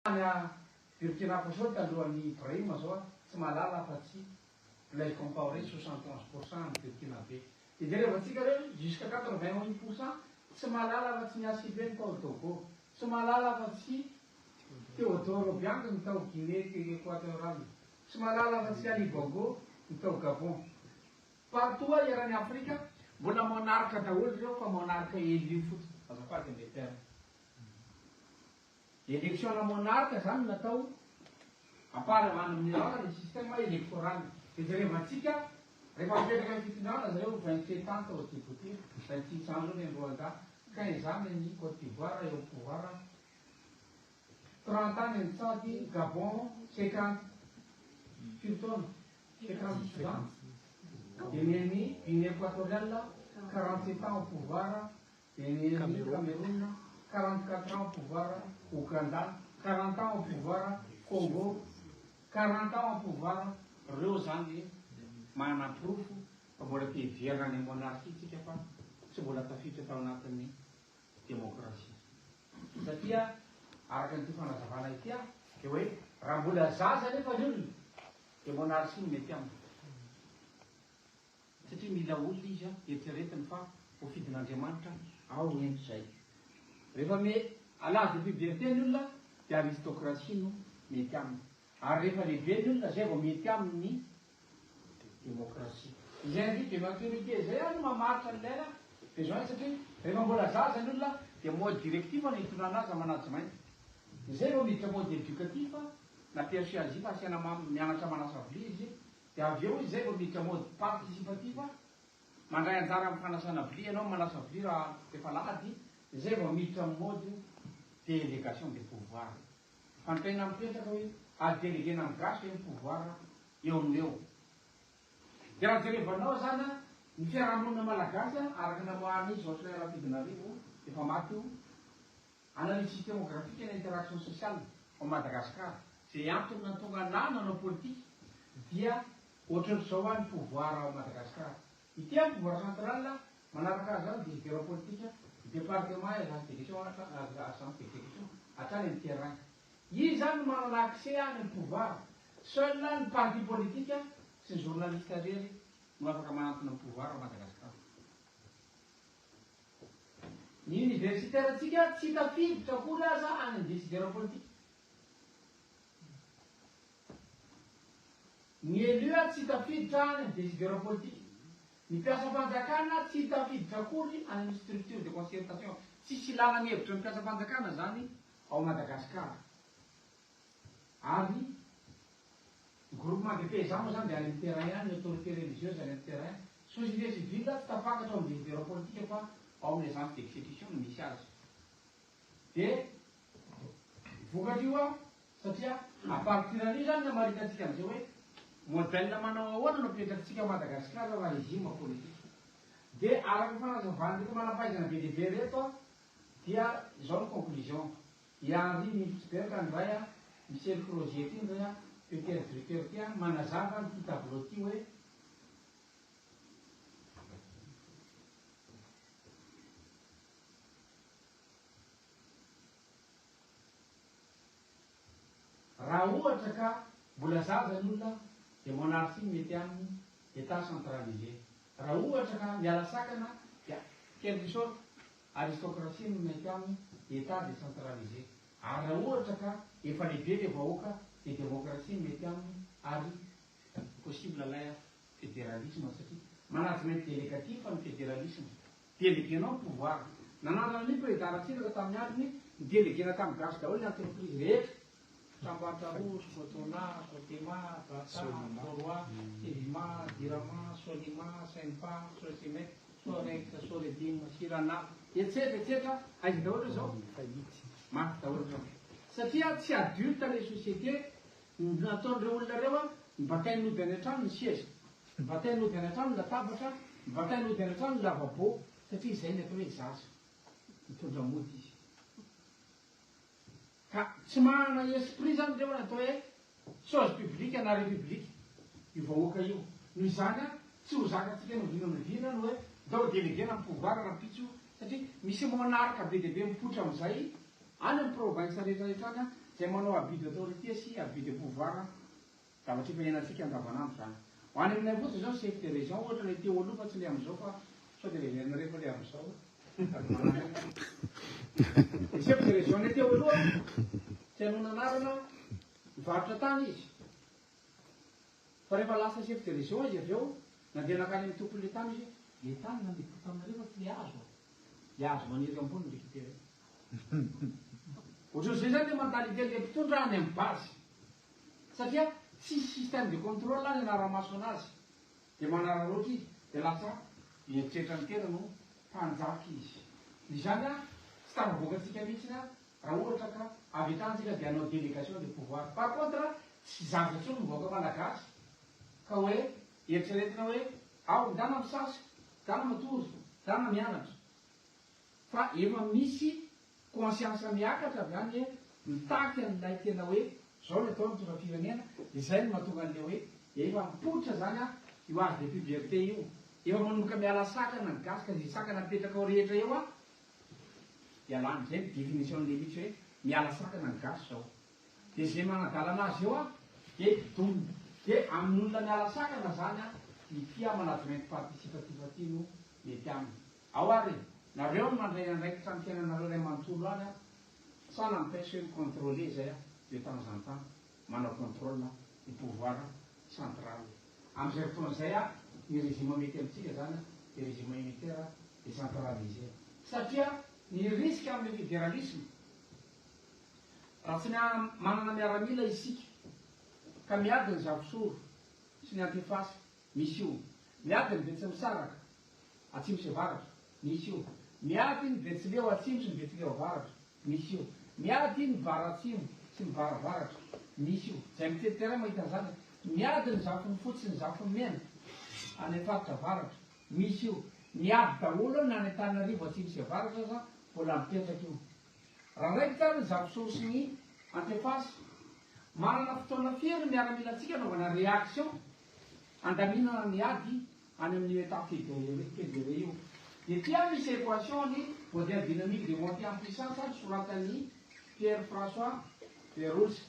Burkina Faso talohan'ny Ibrahima zao tsy malala afa-tsy ilay compaoré 71% ny Burkinabe. Dia rehefa antsika hoe jusqu'à 81% tsy malala afa-tsy ny ACP ny tao Togo, tsy malala afa-tsy Théodore Obiang ny tao Guinée équatoriale, tsy malala afa-tsy Ali Bongo ny tao Gabon. Partout eran'ny Afrika mbola monarque daholo reo fa monarque élu fotsiny azafady ny terme. Élection na monarque zany natao amparavana amin'ny le système électoral. Dia rehefa antsika rehefa mipetraka amin'ny fitondrana zareo 27 ans tao Djibouti, 26 ans zao ny Rwanda, 15 ans ny Côte d'Ivoire eo pouvoir, 30 ans ny Tchad, Gabon 50 taona, 50 ans. Et ni Guinée équatoriale 47 ans au pouvoir, et ni Cameroun 44 ans au pouvoir, Ouganda 40 ans au pouvoir, Congo 40 ans au pouvoir. Reo zany manaprofo fa mbola te-hiverana ny monarchie tsika fa tsy mbola tafiditra tao anatin'ny démocratie. Satria araka nyity fanazavana ity dia hoe raha mbola zaza nefa ny olona dia monarchie mety aminy. Satria mila olona izy eritreretiny fa ho fidin'Andriamanitra ao ento zay. Rehefa alazo de liberté ny olona dia aristocratie no mety aminy. Ary rehefa lehibe ny olona zay vao mety amin'ny démocratie. Izay ny de maturité zay no mamaritra ny lera besoin satria rehefa mbola zaza ny olona dia mode directif ny hitondrana azy management. Izay vao miditra mode éducatif na persuasif asiana mianatra manasa vilia izy, dia avy eo izay vao miditra mode participatif mandray anjara amin'ny fanasana vilia ianao manasa vilia raha efa lady, izay vao miditra amin'ny mode délégation de pouvoir. Fantaina mipetraka hoe adéléguena amin'ny grâce hoe pouvoir eo amin'ny eo. Dia raha jerevanao zany ny fiarahamonina malagasy araka namoahany izy ohatrany Rapidinarivo efa maty io analyse démographique et interaction sociale au Madagascar. Zay antony natonga nanao politique dia ohatran'izao any pouvoir ao Madagascar. Ity amin'ny pouvoir central manaraka azy zany décideur politique département et l'intégration hatrany amin'ny terrain. Izy zany manana accès any pouvoir. Seul ny parti politique sy ny journaliste rery no afaka manantona ny pouvoir ao Madagascar. Ny universitaire tsika tsy tafiditra akory aza any amin'ny décideur politique. Ny élu tsy tafiditra any amin'ny décideur politique. Ny mpiasa fanjakana tsy tafiditra akory any structure de concertation. Tsisy lalana hevitra ny mpiasa fanjakana zany ao Madagascar. Ary groupement de paysans moa zany dia any amin'ny terrain ihany, autorité religieuse any amin'ny terrain. Société civile tsy tafakatra ao amin'ny décideur politique fa ao amin'ny agence d'exécution no misy azy. Dia vokatra io satria apartiran'io zany no maritatsika amin'izay hoe modèle manao ahoana no apetrakantsika Madagascar raha régime politique. Dia araka fanazavana ndreka manam-pahaizana be lehibe reto dia izao ny conclusion. Henri Milsberg ndray Michel Crozier ty ndray Peter Drucker ty manazava ny tableau ty hoe raha ohatra ka mbola zaza ny olona dia monarchie mety amin'ny état centralisé. Raha ohatra ka miala sakana dia quelque sorte aristocratie no mety amin'ny état décentralisé. Ary raha ohatra ka efa lehibe le vahoaka dia démocratie mety aminy ary possible lay fédéralisme satria management délégatif ny fédéralisme. Déléguénao pouvoir. Nananana ny président Ratsiraka tamin'ny androny déléguéna tamin'ny gasy daholo ny entreprise rehetra. Tambatrarous, Cotona, Cotema, Bata, Soroa, Evima, Dirama, Solima, Senpa, Sosimet, Sorex, Soredim, Sirana, etc. Aiza daholo zao maty daholo zao. Satria tsy adulte les sociétés nataon'ireo olona reo nibatain'ody any an-trano ny siège, nibatain'ody any an-trano ny latabatra, nibatain'ody any an-trano ny lavabo, satria izay ny atao hoe zaza mitondra mody izy. Ka tsy manana esprit zany reo natao hoe chose publique na république io vahoaka io. Noho izany tsy ho zakatsika novinonivina no hoe ndao déléguéna amin'ny pouvoir rapitso satria misy monarque be dia be mipoitra amin'izay any amin'ny province rehetrarehetra any Izay manao abus d'autorité sy abus de pouvoir zavatra efa iainantsika andavanandro zany. Ho any aminay fotsiny zao chef de région ohatra le teo aloha fa tsy le amin'izao fa sao de leverina rehefa le amin'izao. Chef de région le teo aloha tsy hanona anarana mivarotra tany izy. Fa rehefa lasa chef de région izy avy eo nandeha nakany amin'ny tompon'le tany izy le tany nandeha taminareo fa tsy le azo. Le azo maniry ambony le kiteré. Ohatr'izay zany le mentalité le mpitondra any amin'ny base. Satria tsisy système de contrôle any anara-maso anazy. Dia manararoatra izy, dia lasa mieritreritra ny tena no mpanjaka izy. Izany tsy tafavoakantsika mihitsy raha ohatra ka avy etantsika dia hanao délégation de pouvoir. Par contre tsy zaza intsony ny vahoaka malagasy ka hoe eritreretina hoe ao dana misasy, dana matory, dana mianatra. Fa efa misy conscience miakatra avy any hoe mitaky an'ilay tena hoe zao le atao mitondra firenena, izay no mahatonga an'ilay hoe efa mipoitra zany io age de puberté io. Efa manomboka miala sakana ny gasy ka zay sakana mipetraka ao rehetra eo dia lany. Zay ny définition-n'le mihitsy hoe miala sakana ny gasy zao. Dia zay manadala anazy eo dia domina. Dia amin'olona miala sakana zany ity management participatif ty no mety aminy. Ao ary nareo no mandray andraikitra ny fiainanareo ray manontolo any sa nampesy hoe contrôler zay de temps en temps manao contrôle du pouvoir central. Amin'izay fotoan'izay ny régime mety amintsika zany de régime unitaire décentralisé. Satria ny risque amin'ny fédéralisme raha tsy manana miaramila isika ka miady ny zavosoro sy ny antefasy misy io, miady ny betsimisaraka atsimo sy avaratra misy io, miady ny betsileo atsimo sy ny betsileo avaratra misy io, miady ny varatsimo sy ny varavaratra misy io. Zay miteteray mahita zany miady ny zafony fotsy sy ny zafony mena any faritra avaratra misy io, miady daholo na any Antananarivo atsimo sy avaratra za mbola mipetraka io. Raha raiky tsara ny zavosoro sy ny antefasy manana fotoana firy miaramilantsika anaovana réaction andaminana ny ady any amin'ny état fédéré io. Dia tia misy équation ny modèle dynamique de montée en puissance soratan'ny Pierre François Pérouse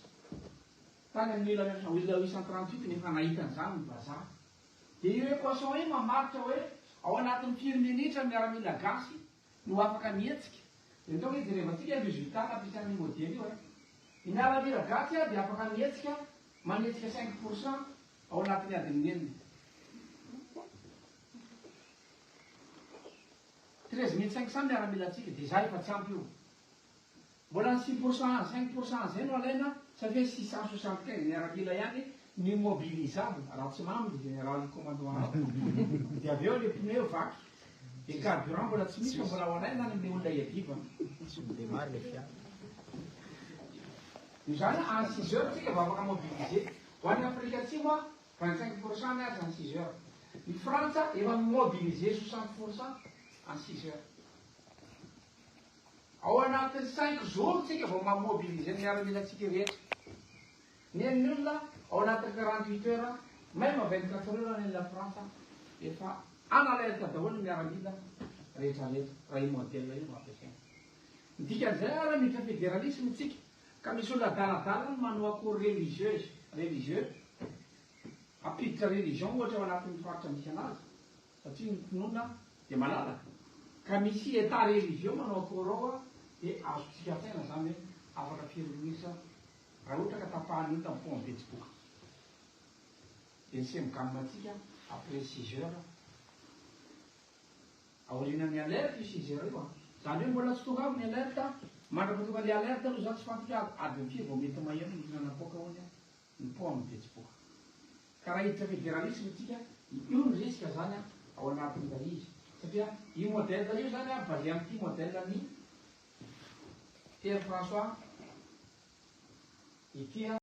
tany amin'ny 1838 nefa nahitan'izany ny vazaha. Dia io équation io mamaritra hoe ao anatin'ny firy minitra miaramila gasy no afaka mihetsika. Dia nitao hoe jerevantsika résultat nampiasan'ny modèle io. Ny miaramila gasy dia afaka mihetsika manetsika 5% ao anatin'ny adiny enina. 13 500 miaramilantsika dia za efa tsy ampy io. Mbola ny 6%, 5% zay no alaina satria 675 miaramila ihany ny mobilisable raha tsy mamy le général commandant. Dia avy eo le pneu vaky, le carburant mbola tsy misy fa mbola ho anaina ny olona iadivana. Izany en 6 heures tsika va afaka mobiliser. Ho an'ny Afrika Atsimo 25% miasa en 6 heures. Ny Frantsa efa mobiliser 60% en 6 heures. Ao anatin'ny 5 jours tsika vao mamobiliser miaramilantsika rehetra. Ny an'ny olona ao anatin'ny 48 heures, même 24 heures any la France efa analerta daholo ny miaramila rehetra rehetra raha io modèle io no ampiasaina. Ny dikan'izay ara mitra fédéralisme tsika ka misy olona daladala manao akory religieux apiditra religion ohatra ao anatin'ny faritra misy anazy satria ny finoana dia malalaka. Ka misy état religieux manao akory ao dia azotsika tsaina zany hoe afaka firy-minitra raha ohatra ka tapahany olona ny pont betsiboka. Dia ny semigammatsika après 6 heures aorinan'ny alerte io 6 heures io. Zany hoe mbola tsy tonga ny alerte mandrapa tonga le alerte aloha za tsy fantatra adiny firy vao mety maheno ny nanapôka hoany ny pont amin'ny betsiboka. Ka raha hiditra fédéralisme tsika io ny risque zany ao anatin'ilay izy. Satria io modèle io zany basé amin'ity modèle ny Pierre François ity